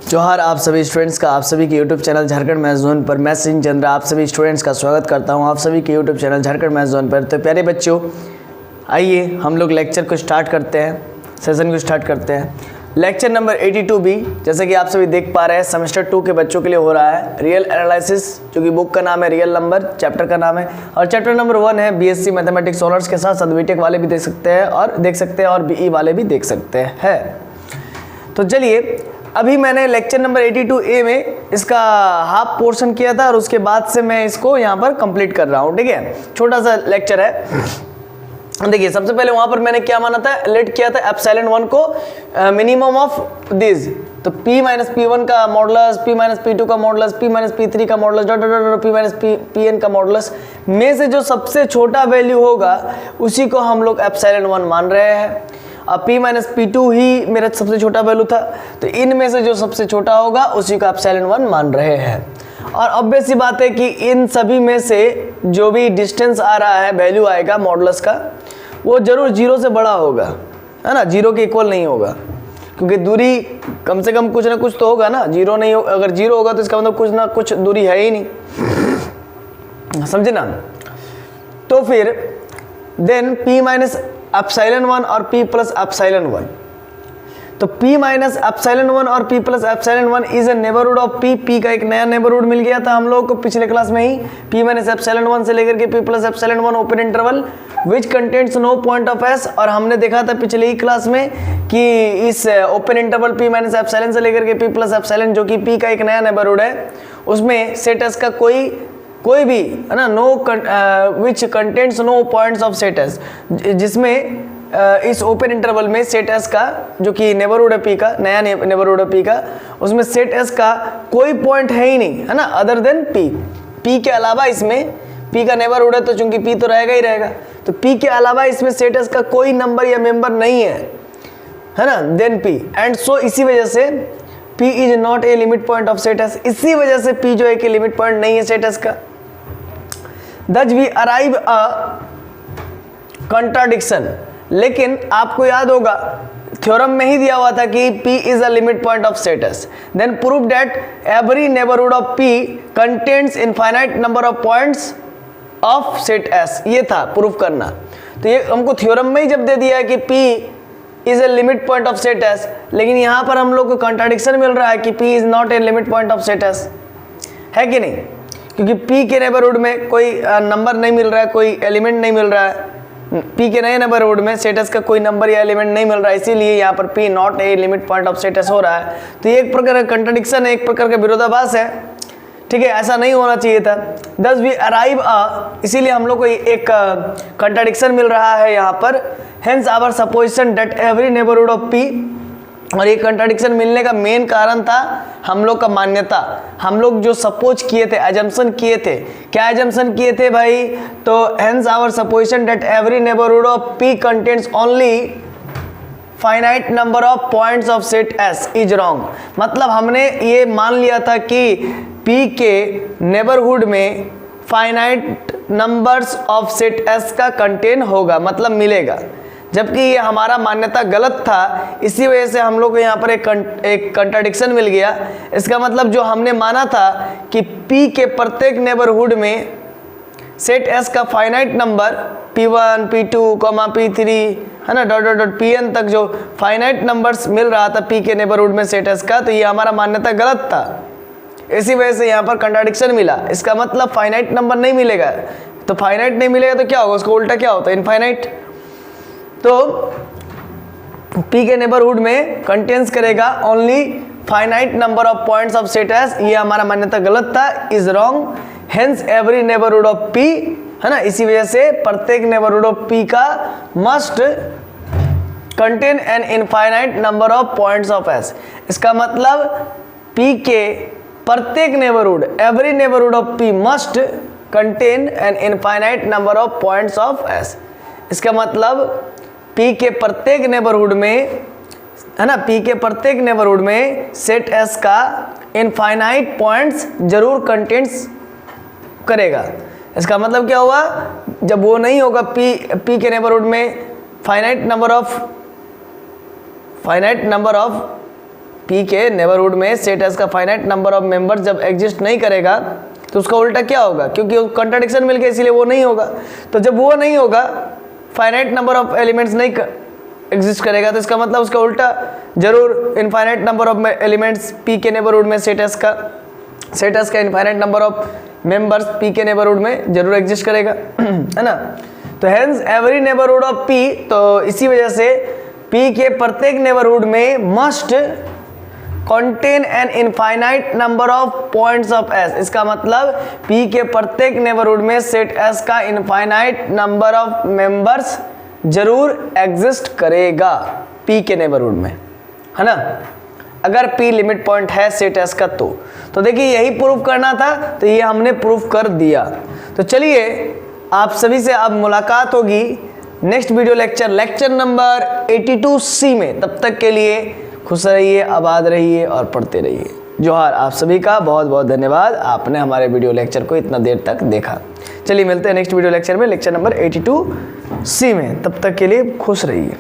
जोहार आप सभी स्टूडेंट्स का आप सभी के YouTube channel Jharkhand math zone पर मैं सिंह चंद्र आप सभी स्टूडेंट्स का स्वागत करता हूं आप सभी के YouTube channel Jharkhand math zone पर। तो प्यारे बच्चों, आइए हम लोग लेक्चर को स्टार्ट करते हैं, सेशन को स्टार्ट करते हैं। लेक्चर नंबर 82 भी जैसे कि आप सभी देख पा रहे हैं सेमेस्टर 2 के बच्चों के लिए हो रहा है। रियल एनालिसिस, जो कि बुक का नाम है रियल नंबर, चैप्टर का नाम है, और चैप्टर नंबर 1 है बीएससी मैथमेटिक्स ऑनर्स के साथ साथ बीटेक वाले भी देख सकते हैं और बीई वाले भी देख सकते हैं। तो चलिए, अभी मैंने लेक्चर नंबर 82A में इसका हाफ पोर्शन किया था और उसके बाद से मैं इसको यहाँ पर कंप्लीट कर रहा हूँ। ठीक है, छोटा सा लेक्चर है। देखिए, सबसे पहले वहाँ पर मैंने क्या माना था, लेट किया था एप्सिलॉन 1 को मिनिमम ऑफ दिस। तो P माइनस P1 का मॉडुलस, P माइनस P2 का मॉडुलस, P माइनस P3 का मॉडुलस, P माइनस Pn का मॉडुलस में से जो सबसे छोटा वैल्यू होगा उसी को हम लोग एप्सिलॉन 1 मान रहे हैं। अब P माइनस P2 ही मेरा सबसे छोटा वैल्यू था, तो इनमें से जो सबसे छोटा होगा उसी को एप्सिलॉन 1 मान रहे हैं। और ऑब्वियस सी बात है कि इन सभी में से जो भी डिस्टेंस आ रहा है, वैल्यू आएगा मॉडुलस का, वो जरूर 0 से बड़ा होगा, है ना, 0 के इक्वल नहीं होगा, क्योंकि दूरी कम से कम कुछ ना कुछ तो होगा ना। 0 नहीं हो, अगर 0 होगा तो इसका मतलब कुछ ना कुछ दूरी है ही नहीं, समझे ना। तो फिर देन P माइनस एप्सिलॉन 1 और P प्लस एप्सिलॉन 1, तो P माइनस एप्सिलॉन 1 और P plus epsilon 1 is a neighbourhood of P का एक नया नेबरहुड मिल गया था हम लोगों को पिछले क्लास में ही। P माइनस एप्सिलॉन 1 से लेकर के P plus epsilon 1 open interval which contains no point of S, और हमने देखा था पिछले ही क्लास में कि इस open interval P minus epsilon से लेकर के P प्लस एप्सिलॉन, जो कि P का एक नया नेबरहुड है, उसमें सेट S का कोई भी, है ना, which contains no points of set S, जिसमें इस ओपन इंटरवल में सेट S का, जो कि नेबरहुड है P का, नया नेबरहुड है P का, उसमें सेट S का कोई पॉइंट है ही नहीं, है ना, अदर देन P के अलावा इसमें P का नेबरहुड है, तो चूंकि P तो रहेगा ही रहेगा, तो P के अलावा इसमें सेट S का कोई नंबर या मेंबर नहीं है ना, देन P, एंड सो इसी वजह से P is not a limit point of set S, इसी वजह से P जो है कि लिमिट पॉइंट नहीं है सेट S का। Thus we arrive a contradiction, लेकिन आपको याद होगा थ्योरम में ही दिया हुआ था कि P is a limit point of set S. Then prove that every neighborhood of P contains infinite number of points of set S. ये था प्रूफ करना। तो ये हमको थ्योरम में ही जब दे दिया है कि P is a limit point of set S, लेकिन यहाँ पर हम लोग को कॉन्ट्राडिक्शन मिल रहा है कि P is not a limit point of set S, है कि नहीं, क्योंकि P के नेबरहुड में कोई नंबर नहीं मिल रहा है, कोई एलिमेंट नहीं मिल रहा है। P के नए नेबरहुड में सेट S का कोई नंबर या एलिमेंट नहीं मिल रहा है, इसीलिए यहाँ पर P not a limit point of set S हो रहा है। तो ये एक प्रकार का कंट्राडिक्शन है, एक प्रकार का विरोधाभास है। ठीक है, ऐसा नहीं होना चाहिए था। Thus we arrive a, इसीलिए हम लोग को एक कंट्राडिक्शन मिल रहा है यहाँ पर। Hence our supposition that every neighborhood of P, और ये कंट्राडिक्शन मिलने का मेन कारण था हम लोग का मान्यता। हम लोग जो सपोज किए थे, एजम्पशन किए थे, क्या एजम्पशन किए थे भाई, तो hence our supposition that every neighbourhood of P contains only finite number of points of set S is wrong. मतलब हमने ये मान लिया था कि P के नेबरहुड में finite numbers of set S का कंटेन होगा, मतलब मिलेगा, जबकि ये हमारा मान्यता गलत था। इसी वजह से हम लोग को यहाँ पर एक कंट्राडिक्शन मिल गया। इसका मतलब जो हमने माना था कि P के प्रत्येक नेबरहुड में सेट S का finite number P1, P2, P3, है ना, Pn तक जो फाइनाइट नंबर्स मिल रहा था P के नेबरहुड में सेट S का, तो ये हमारा मान्यता गलत था। इसी वजह से यहाँ पर कंट्राडिक्शन मिला। इसका मतलब फाइनाइट नंबर नहीं मिलेगा, तो फाइनाइट नहीं मिलेगा तो क्या होगा, उसको उल्टा क्या होता है, इनफाइनाइट। तो P के नेबरहुड में कंटेन्स करेगा only finite number of points of set S, ये हमारा मान्यता गलत था, is wrong. Hence every neighbourhood of P, है ना, इसी वजह से प्रत्येक नेबरहुड ऑफ P का must contain an infinite number of points of S। इसका मतलब P के प्रत्येक neighbourhood, every neighbourhood of P must contain an infinite number of points of S। इसका मतलब P के प्रत्येक नेबरहुड में, है ना, P के प्रत्येक नेबरहुड में सेट S का इनफाइनाइट पॉइंट्स जरूर कंटेंट्स करेगा। इसका मतलब क्या हुआ, जब वो नहीं होगा P के नेबरहुड में फाइनाइट नंबर ऑफ पी के नेबरहुड में सेट एस का फाइनाइट नंबर ऑफ मेंबर्स जब एग्जिस्ट नहीं करेगा तो उसका उल्टा क्या होगा, क्योंकि कंट्राडिक्शन मिल गया इसीलिए वो नहीं होगा। तो जब वो नहीं होगा, फाइनाइट नंबर ऑफ एलिमेंट्स नहीं एग्जिस्ट करेगा, तो इसका मतलब उसका उल्टा जरूर infinite number of elements P के नेबरहुड में सेट एस का infinite number of members P के नेबरहुड में जरूर एग्जिस्ट करेगा, है ना। तो hence every neighbourhood of P, तो इसी वजह से पी के प्रत्येक नेबरहुड में must contain an infinite number of points of S। इसका मतलब P के प्रत्येक नेबरहुड में सेट S का इनफाइनाइट नंबर ऑफ मेंबर्स जरूर एग्जिस्ट करेगा P के नेबरहुड में, है ना, अगर P लिमिट पॉइंट है सेट S का। तो देखिए यही प्रूफ करना था, तो ये हमने प्रूफ कर दिया। तो चलिए आप सभी से अब मुलाकात होगी next video lecture number 82C में। तब तक के लिए खुश रहिए, आबाद रहिए और पढ़ते रहिए। जोहार। आप सभी का बहुत बहुत धन्यवाद, आपने हमारे वीडियो लेक्चर को इतना देर तक देखा। चलिए मिलते हैं नेक्स्ट वीडियो लेक्चर में, लेक्चर नंबर 82C में। तब तक के लिए खुश रहिए।